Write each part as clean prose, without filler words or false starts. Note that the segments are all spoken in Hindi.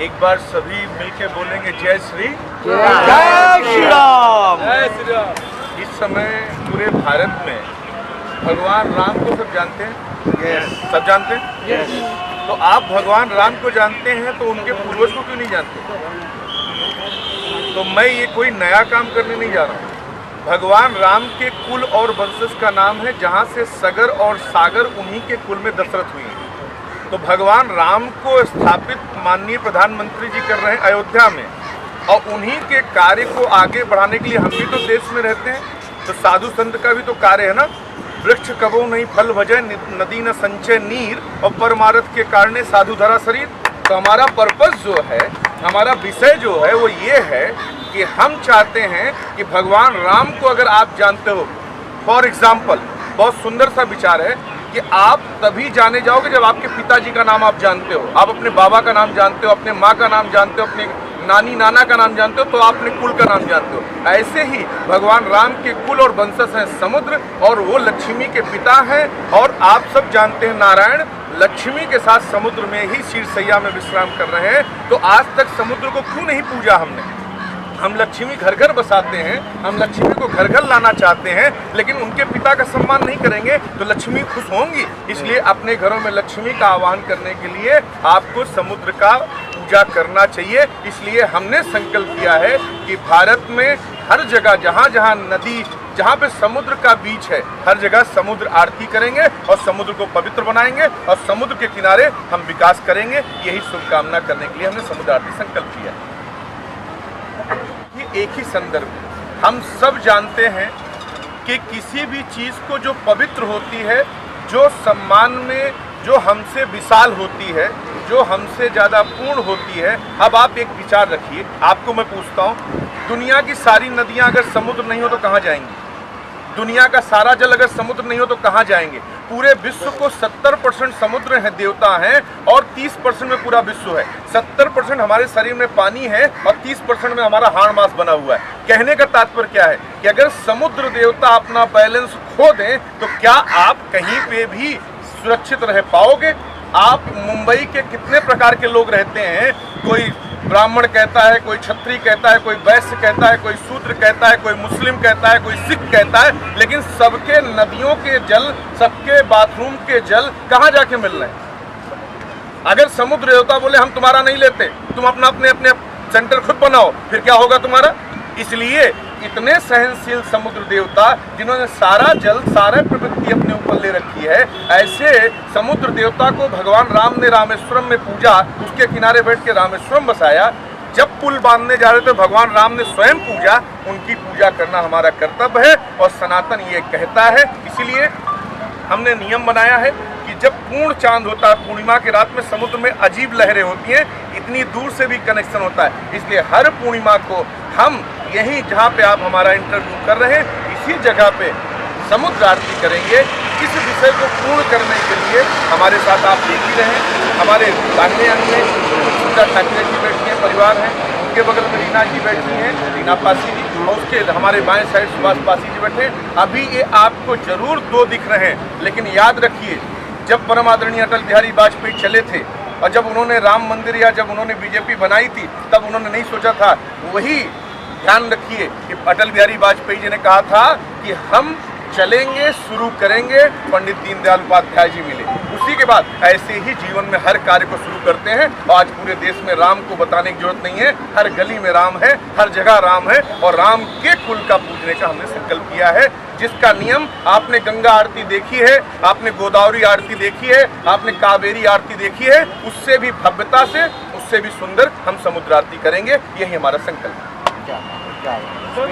एक बार सभी मिलके बोलेंगे जय श्री राम। जय श्री राम। इस समय पूरे भारत में भगवान राम को सब जानते हैं? सब जानते हैं? तो आप भगवान राम को जानते हैं तो उनके पूर्वज को क्यों नहीं जानते? तो मैं ये कोई नया काम करने नहीं जा रहा हूँ। भगवान राम के कुल और वंशज का नाम है, जहाँ से सगर और सागर उन्हीं के कुल में दशरथ हुई है। तो भगवान राम को स्थापित माननीय प्रधानमंत्री जी कर रहे हैं अयोध्या में, और उन्हीं के कार्य को आगे बढ़ाने के लिए हम भी तो देश में रहते हैं, तो साधु संत का भी तो कार्य है ना। वृक्ष कबो नहीं फल भजय, नदी न संचय नीर, और परमारथ के कारणे साधु धरा शरीर। तो हमारा पर्पस जो है, हमारा विषय जो है वो ये है कि हम चाहते हैं कि भगवान राम को अगर आप जानते हो, फॉर एग्जाम्पल बहुत सुंदर सा विचार है कि आप तभी जाने जाओगे जब आपके पिताजी का नाम आप जानते हो, आप अपने बाबा का नाम जानते हो, अपने माँ का नाम जानते हो, अपने नानी नाना का नाम जानते हो, तो आप अपने कुल का नाम जानते हो। ऐसे ही भगवान राम के कुल और वंशज हैं समुद्र, और वो लक्ष्मी के पिता हैं। और आप सब जानते हैं नारायण लक्ष्मी के साथ समुद्र में ही शीर्षैया में विश्राम कर रहे हैं। तो आज तक समुद्र को क्यों नहीं पूजा हमने? हम लक्ष्मी घर घर बसाते हैं, हम लक्ष्मी को घर घर लाना चाहते हैं, लेकिन उनके पिता का सम्मान नहीं करेंगे तो लक्ष्मी खुश होंगी। इसलिए अपने घरों में लक्ष्मी का आह्वान करने के लिए आपको समुद्र का पूजा करना चाहिए। इसलिए हमने संकल्प किया है कि भारत में हर जगह जहाँ जहाँ नदी, जहाँ पे समुद्र का बीच है, हर जगह समुद्र आरती करेंगे और समुद्र को पवित्र बनाएंगे, और समुद्र के किनारे हम विकास करेंगे। यही शुभकामना करने के लिए हमने समुद्र आरती संकल्प किया है। ये एक ही संदर्भ है। हम सब जानते हैं कि किसी भी चीज़ को जो पवित्र होती है, जो सम्मान में जो हमसे विशाल होती है, जो हमसे ज़्यादा पूर्ण होती है। अब आप एक विचार रखिए, आपको मैं पूछता हूँ, दुनिया की सारी नदियाँ अगर समुद्र नहीं हो तो कहाँ जाएंगी? दुनिया का सारा जल अगर समुद्र नहीं हो तो कहाँ जाएंगे? पूरे विश्व को 70% समुद्र है, देवता हैं, और 30% में पूरा विश्व है। 70% हमारे शरीर में पानी है और 30% में हमारा हाड़ मांस बना हुआ है। कहने का तात्पर्य क्या है कि अगर समुद्र देवता अपना बैलेंस खो दें तो क्या आप कहीं पे भी सुरक्षित रह पाओगे? आप मुंबई के कितने प्रकार के लोग रहते हैं, कोई ब्राह्मण कहता है, कोई क्षत्रिय कहता है, कोई वैश्य कहता है, कोई शूद्र कहता है, कोई मुस्लिम कहता है, कोई सिख कहता है, लेकिन सबके नदियों के जल, सबके बाथरूम के जल कहाँ जाके मिल रहे हैं? अगर समुद्र देवता बोले हम तुम्हारा नहीं लेते, तुम अपना अपने सेंटर खुद बनाओ, फिर क्या होगा तुम्हारा? इसलिए इतने सहनशील समुद्र देवता, जिन्होंने सारा जल, सारा प्रवृत्ति अपने ऊपर ले रखी है, ऐसे समुद्र देवता को भगवान राम ने रामेश्वरम में पूजा, उसके किनारे बैठ के रामेश्वरम बसाया। जब पुल बांधने जा रहे थे भगवान राम ने स्वयं पूजा। उनकी पूजा करना हमारा कर्तव्य है और सनातन ये कहता है। इसीलिए हमने नियम बनाया है कि जब पूर्ण चांद होता है, पूर्णिमा की रात में समुद्र में अजीब लहरें होती हैं, इतनी दूर से भी कनेक्शन होता है। इसलिए हर पूर्णिमा को हम यहीं जहाँ पे आप हमारा इंटरव्यू कर रहे हैं, इसी जगह पे समुद्र आरती करेंगे। इस विषय को पूर्ण करने के लिए हमारे साथ आप देख ही रहे हैं, हमारे दाहिने अंग में सुधा ठाकरे जी बैठी हैं, परिवार हैं, उनके बगल में रीना जी बैठी हैं, रीना पासी जी, और उसके हमारे बाएं साइड सुभाष पासी जी बैठे हैं। अभी ये आपको जरूर दो दिख रहे हैं, लेकिन याद रखिए, जब परम आदरणीय अटल बिहारी वाजपेयी चले थे और जब उन्होंने राम मंदिर या जब उन्होंने बीजेपी बनाई थी, तब उन्होंने नहीं सोचा था। वही ध्यान रखिए कि अटल बिहारी वाजपेयी जी ने कहा था कि हम चलेंगे, शुरू करेंगे, पंडित दीनदयाल उपाध्याय जी मिले। उसी के बाद ऐसे ही जीवन में हर कार्य को शुरू करते हैं। आज पूरे देश में राम को बताने की जरूरत नहीं है, हर गली में राम है, हर जगह राम है, और राम के कुल का पूजने का हमने संकल्प किया है। जिसका नियम आपने गंगा आरती देखी है, आपने गोदावरी आरती देखी है, आपने कावेरी आरती देखी है, उससे भी भव्यता से, उससे भी सुंदर हम समुद्र आरती करेंगे। यही हमारा संकल्प है। सर,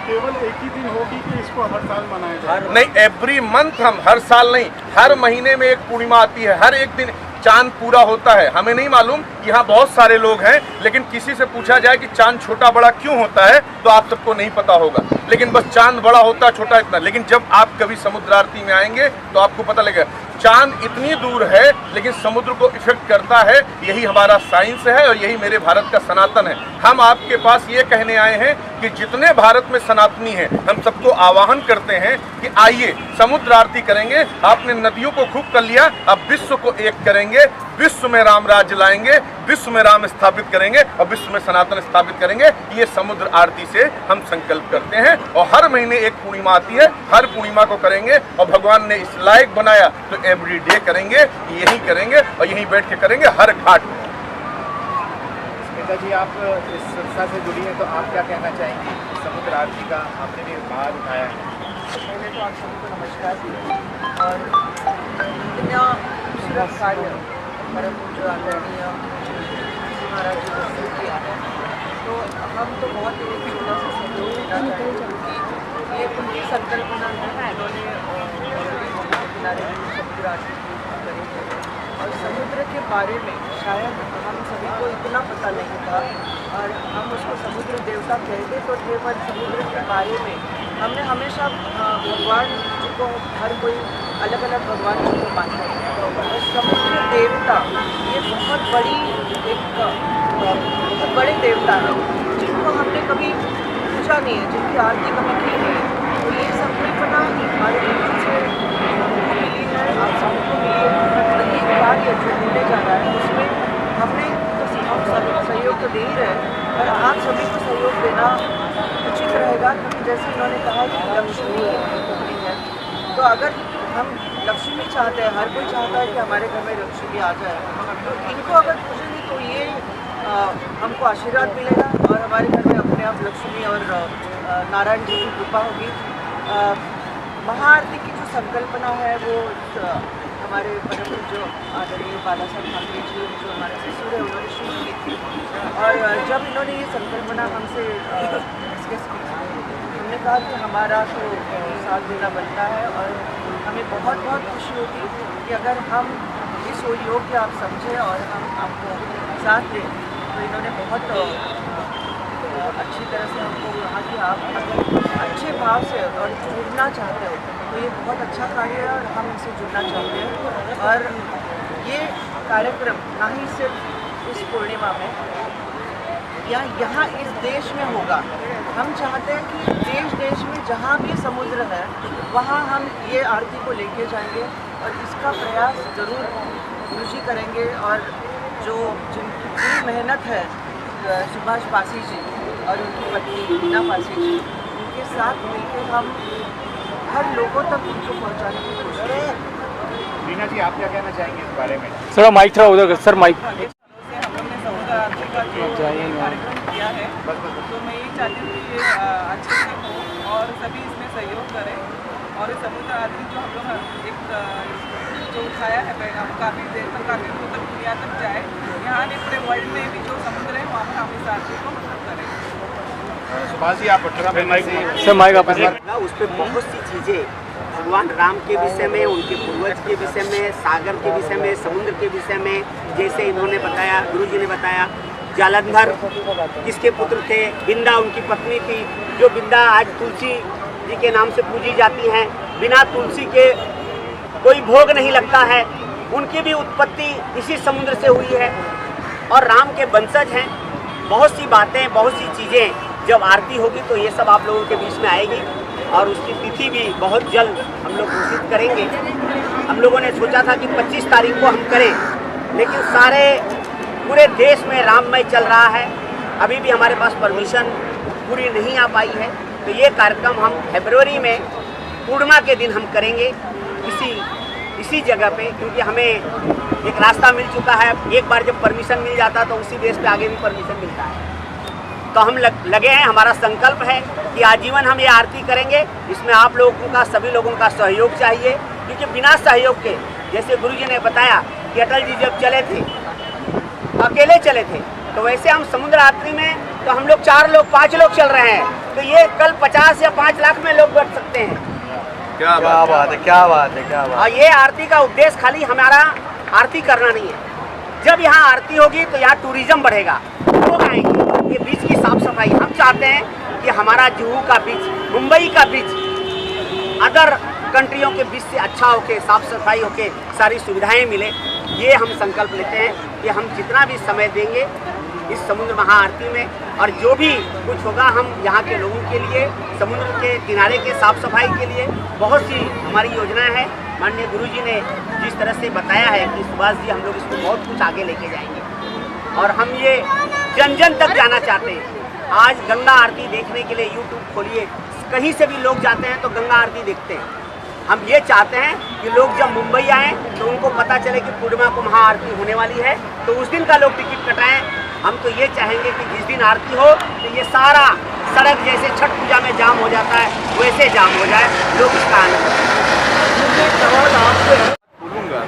केवल एक ही दिन होगी कि इसको हर साल मनाया जाए? नहीं, एवरी मंथ, हम हर साल नहीं, हर महीने में एक पूर्णिमा आती है, हर एक दिन चांद पूरा होता है। हमें नहीं मालूम, यहाँ बहुत सारे लोग हैं, लेकिन किसी से पूछा जाए कि चांद छोटा बड़ा क्यों होता है तो आप सबको नहीं पता होगा। लेकिन बस चांद बड़ा होता छोटा इतना। लेकिन जब आप कभी समुद्र आरती में आएंगे तो आपको पता लगेगा चांद इतनी दूर है लेकिन समुद्र को इफेक्ट करता है। यही हमारा साइंस है और यही मेरे भारत का सनातन है। हम आपके पास ये कहने आए हैं कि जितने भारत में सनातनी हैं हम सबको आह्वान करते हैं कि आइए समुद्र आरती करेंगे। आपने नदियों को खूब कर लिया, अब विश्व को एक करेंगे, विश्व में राम राज्य लाएंगे, विश्व में राम स्थापित करेंगे और विश्व में सनातन स्थापित करेंगे। ये समुद्र आरती से हम संकल्प करते हैं और हर महीने एक पूर्णिमा आती है, हर पूर्णिमा को करेंगे और भगवान ने इस लायक बनाया तो एवरी डे करेंगे, यही करेंगे और यहीं बैठ के करेंगे हर घाट में। स्मिता जी, आप इस संस्था से जुड़ी हैं तो आप क्या कहना चाहेंगी? समुद्र आरती का आपने भी भाग उठाया है। पहले तो आप सबको नमस्कार और इतना खूबसूरत कार्य परम पूज्य आदरणीय महाराज जी ने शुरू किया है, तो हम तो बहुत एक छोटा सा सहयोग देना चाहेंगे कि ये उनकी संकल्पना है। उन्होंने किनारे समुद्र आरती करेंगे और समुद्र के बारे में शायद हम सभी को इतना पता नहीं था और हम उसको समुद्र देवता कहते तो थे, पर समुद्र के बारे में हमने हमेशा भगवान जी को हर कोई अलग अलग भगवान जी को मानता है और समुद्र देवता ये बहुत बड़े देवता हैं जिनको हमने कभी पूछा नहीं है, जिनकी आरती कभी की नहीं है। तो ये संकल्पना हमारे जीवन से हमको मिली है, आप सबको मिली है और ये कार्य जो होने जा रहा है उसमें हमने तो हम सब सहयोग तो दे ही रहे पर आप सभी को सहयोग देना उचित रहेगा, क्योंकि जैसे उन्होंने कहा कि लक्ष्मी है तो अगर हम लक्ष्मी चाहते हैं, हर कोई चाहता है कि हमारे घर में लक्ष्मी आ जाए, तो इनको अगर पूछेंगे तो ये हमको आशीर्वाद मिलेगा और हमारे घर में अपने आप लक्ष्मी और नारायण जी की कृपा होगी। महाआरती की जो संकल्पना है वो हमारे परम जो आदरणीय बाला साहब ठाकरे जी जो हमारे ससुर है उन्होंने शुरू की थी और जब इन्होंने ये संकल्पना हमसे डिस्कस की हमने कहा कि हमारा तो साथ देना बनता है और हमें बहुत बहुत खुशी होगी कि अगर हम इस योग्य आप समझें और हम आपको साथ दें। तो इन्होंने बहुत अच्छी तरह से हमको कहा कि आप अगर अच्छे भाव से और जुड़ना चाहते हो तो ये बहुत अच्छा कार्य है और हम इनसे जुड़ना चाहते हैं। और ये कार्यक्रम ना ही सिर्फ इस पूर्णिमा में या यहाँ इस देश में होगा, हम चाहते हैं कि देश देश में जहाँ भी समुद्र है वहाँ हम ये आरती को लेके जाएंगे और इसका प्रयास ज़रूर गुरु जी करेंगे। और जो जिनकी पूरी मेहनत है सुभाष पासी जी और उनकी पत्नी मीना पासी जी, उनके साथ मिलकर हम हर लोगों तक उनको पहुँचाने की कोशिश करेंगे। मीना जी, आप क्या कहना चाहेंगे इस बारे में? सर माइक थोड़ा उधर सर माइक हम लोग ने समुद्र आरती का जो कार्यक्रम किया है तो मैं ये चाहती हूँ कि ये अच्छे से हो और सभी इसमें सहयोग करें और इस समुद्र आरती जो हम लोग एक जो उठाया है पैगाम काफ़ी देर तक काफ़ी दूर तक दुनिया तक जाए, यहाँ भी पूरे वर्ल्ड में भी जो समुद्र है वहाँ पर हम इस आरती को करें। सुभाष जी, आप सर माइक आपस उस पर बहुत सी चीज़ें भगवान राम के विषय में, उनके पूर्वज के विषय में, सागर के विषय में, समुद्र के विषय में, जैसे इन्होंने बताया, गुरुजी ने बताया जालंधर किसके पुत्र थे, बिंदा उनकी पत्नी थी, जो बिंदा आज तुलसी जी के नाम से पूजी जाती हैं, बिना तुलसी के कोई भोग नहीं लगता है, उनकी भी उत्पत्ति इसी समुद्र से हुई है और राम के वंशज हैं। बहुत सी बातें, बहुत सी चीज़ें जब आरती होगी तो ये सब आप लोगों के बीच में आएगी और उसकी तिथि भी बहुत जल्द हम लोग घोषित करेंगे। हम लोगों ने सोचा था कि 25 तारीख को हम करें, लेकिन सारे पूरे देश में राममय चल रहा है, अभी भी हमारे पास परमिशन पूरी नहीं आ पाई है। तो ये कार्यक्रम हम फरवरी में पूर्णिमा के दिन हम करेंगे इसी जगह पे, क्योंकि हमें एक रास्ता मिल चुका है। एक बार जब परमिशन मिल जाता तो उसी बेस पे आगे भी परमिशन मिलता है। तो हम लगे हैं, हमारा संकल्प है कि आजीवन हम ये आरती करेंगे। इसमें आप लोगों का, सभी लोगों का सहयोग चाहिए, क्योंकि बिना सहयोग के, जैसे गुरुजी ने बताया कि अटल जी जब चले थे अकेले चले थे, तो वैसे हम समुद्र आरती में तो हम लोग 4 लोग 5 लोग चल रहे हैं, तो ये कल 50 या 5 लाख में लोग बैठ सकते हैं। क्या बात है। और ये आरती का उद्देश्य खाली हमारा आरती करना नहीं है। जब यहाँ आरती होगी तो यहाँ टूरिज्म बढ़ेगा, लोग आएंगे, ये बीच की साफ सफाई हम चाहते हैं कि हमारा जुहू का बीच, मुंबई का बीच अदर कंट्रियों के बीच से अच्छा होके, साफ सफाई होके, सारी सुविधाएं मिले। ये हम संकल्प लेते हैं कि हम जितना भी समय देंगे इस समुद्र महाआरती में, और जो भी कुछ होगा हम यहाँ के लोगों के लिए, समुद्र के किनारे के साफ सफाई के लिए बहुत सी हमारी योजनाएं हैं। माननीय गुरुजी ने जिस तरह से बताया है कि सुभाष जी हम लोग इसको बहुत कुछ आगे लेके जाएंगे, और हम ये जन जन तक जाना चाहते हैं। आज गंगा आरती देखने के लिए यूट्यूब खोलिए, कहीं से भी लोग जाते हैं तो गंगा आरती देखते हैं। हम ये चाहते हैं कि लोग जब मुंबई आएँ तो उनको पता चले कि पूर्णिमा को महाआरती होने वाली है, तो उस दिन का लोग टिकट कटाएं। हम तो ये चाहेंगे कि जिस दिन आरती हो तो ये सारा सड़क जैसे छठ पूजा में जाम हो जाता है वैसे जाम हो जाए, लोग इसका आनंद लें। बोलूँगा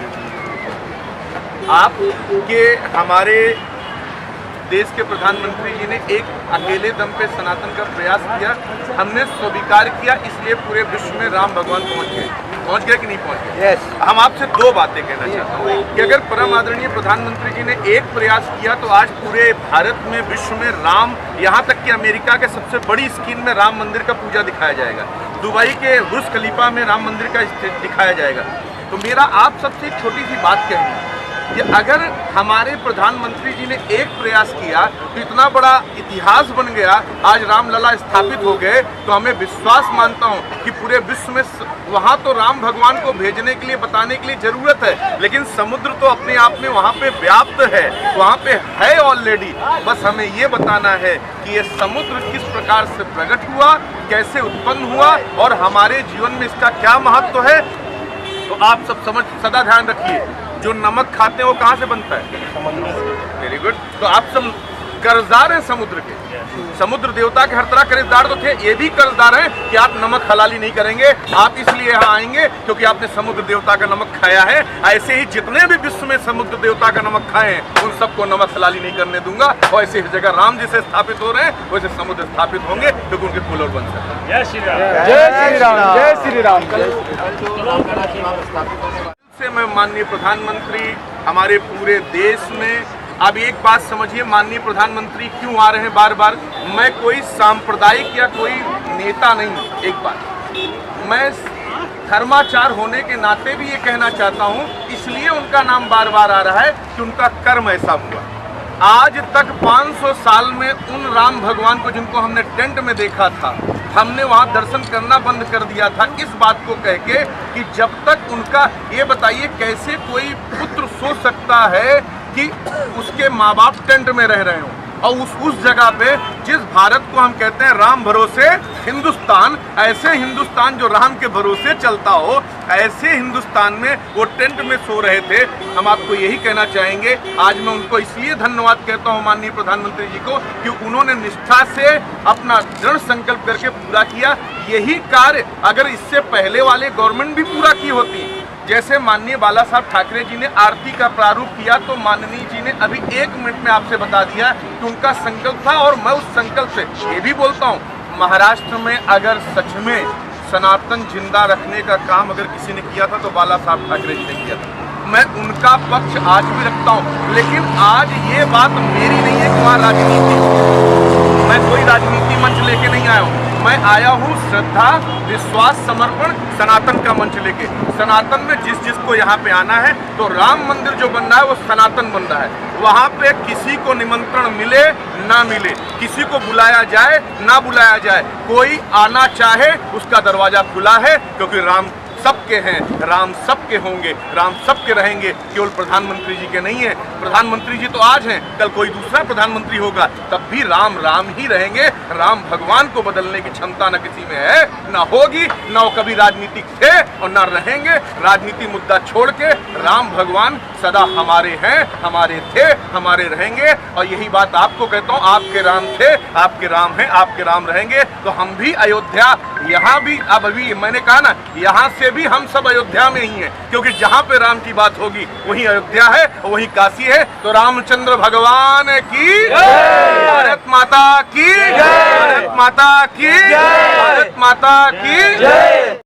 आपके हमारे देश के प्रधानमंत्री जी ने एक अकेले दम पे सनातन का प्रयास किया, हमने स्वीकार किया, इसलिए पूरे विश्व में राम भगवान पहुंच गए कि नहीं पहुंच गए। हम आपसे दो बातें कहना चाहता हूँ कि अगर परम आदरणीय प्रधानमंत्री जी ने एक प्रयास किया तो आज पूरे भारत में, विश्व में राम, यहाँ तक कि अमेरिका के सबसे बड़ी स्क्रीन में राम मंदिर का पूजा दिखाया जाएगा, दुबई के बुर्ज खलीफा में राम मंदिर का दिखाया जाएगा। तो मेरा आप सबसे एक छोटी सी बात कहनी है कि अगर हमारे प्रधानमंत्री जी ने एक प्रयास किया तो इतना बड़ा इतिहास बन गया, आज रामलला स्थापित हो गए, तो हमें विश्वास मानता हूं कि पूरे विश्व में वहां तो राम भगवान को भेजने के लिए, बताने के लिए जरूरत है, लेकिन समुद्र तो अपने आप में वहां पे व्याप्त है, वहां पे है ऑलरेडी। बस हमें ये बताना है कि ये समुद्र किस प्रकार से प्रकट हुआ, कैसे उत्पन्न हुआ और हमारे जीवन में इसका क्या महत्व है। तो आप सब सदा ध्यान रखिए, जो नमक खाते हैं वो कहाँ से बनता है? Very good. तो आप सब कर्जदार हैं समुद्र के, समुद्र देवता के हर तरह कर्जदार तो थे, ये भी कर्जदार हैं कि आप नमक हलाली नहीं करेंगे। आप इसलिए यहाँ आएंगे क्योंकि आपने समुद्र देवता का नमक खाया है। ऐसे ही जितने भी विश्व में समुद्र देवता का नमक खाए हैं उन सबको नमक हलाली नहीं करने दूंगा, और ऐसे ही जगह राम जैसे स्थापित हो रहे हैं वैसे समुद्र स्थापित होंगे क्योंकि उनके कुल और वंश है। जय श्री राम, जय श्री राम, जय श्री राम। से मैं माननीय प्रधानमंत्री हमारे पूरे देश में, अब एक बात समझिए, माननीय प्रधानमंत्री क्यों आ रहे हैं बार बार। मैं कोई सांप्रदायिक या कोई नेता नहीं, एक बात मैं धर्माचार होने के नाते भी ये कहना चाहता हूँ, इसलिए उनका नाम बार बार आ रहा है कि उनका कर्म ऐसा हुआ। आज तक 500 साल में उन राम भगवान को जिनको हमने टेंट में देखा था, हमने वहाँ दर्शन करना बंद कर दिया था, इस बात को कह के कि जब तक उनका, ये बताइए कैसे कोई पुत्र सोच सकता है कि उसके माँ बाप टेंट में रह रहे हों, और उस जगह पे जिस भारत को हम कहते हैं राम भरोसे हिंदुस्तान, ऐसे हिंदुस्तान जो राम के भरोसे चलता हो, ऐसे हिंदुस्तान में वो टेंट में सो रहे थे। हम आपको यही कहना चाहेंगे, आज मैं उनको इसलिए धन्यवाद कहता हूँ माननीय प्रधानमंत्री जी को कि उन्होंने निष्ठा से अपना दृढ़ संकल्प करके पूरा किया। यही कार्य अगर इससे पहले वाले गवर्नमेंट भी पूरा की होती, जैसे माननीय बाला साहब ठाकरे जी ने आरती का प्रारूप किया, तो माननीय जी ने अभी 1 मिनट में आपसे बता दिया कि उनका संकल्प था, और मैं उस संकल्प से ये भी बोलता हूँ, महाराष्ट्र में अगर सच में सनातन जिंदा रखने का काम अगर किसी ने किया था तो बाला साहब ठाकरे जी ने किया था। मैं उनका पक्ष आज भी रखता हूँ, लेकिन आज ये बात मेरी नहीं है कि वहाँ राजनीति, मैं कोई राजनीति मंच लेके नहीं आया हूँ, मैं आया हूँ श्रद्धा, विश्वास, समर्पण, सनातन का मंच लेके। सनातन में जिसको यहाँ पे आना है, तो राम मंदिर जो बन रहा है वो सनातन बन रहा है, वहाँ पे किसी को निमंत्रण मिले ना मिले, किसी को बुलाया जाए ना बुलाया जाए, कोई आना चाहे उसका दरवाजा खुला है, क्योंकि राम सबके हैं, राम सबके होंगे, राम सबके रहेंगे, केवल प्रधानमंत्री जी के नहीं है। प्रधानमंत्री जी तो आज हैं, कल कोई दूसरा प्रधानमंत्री होगा, तब भी राम राम ही रहेंगे। राम भगवान को बदलने की क्षमता न किसी में है, ना होगी, ना वो कभी राजनीतिक थे और ना रहेंगे। राजनीति मुद्दा छोड़ के राम भगवान सदा हमारे हैं, हमारे थे, हमारे रहेंगे। और यही बात आपको कहता हूँ, आपके राम थे, आपके राम हैं, आपके राम रहेंगे। तो हम भी अयोध्या, यहाँ भी, अब अभी मैंने कहा ना, यहाँ से भी हम सब अयोध्या में ही हैं, क्योंकि जहाँ पे राम की बात होगी वहीं अयोध्या है और वहीं काशी है। तो रामचंद्र भगवान की, भारत माता की, भारत माता की, भारत माता की।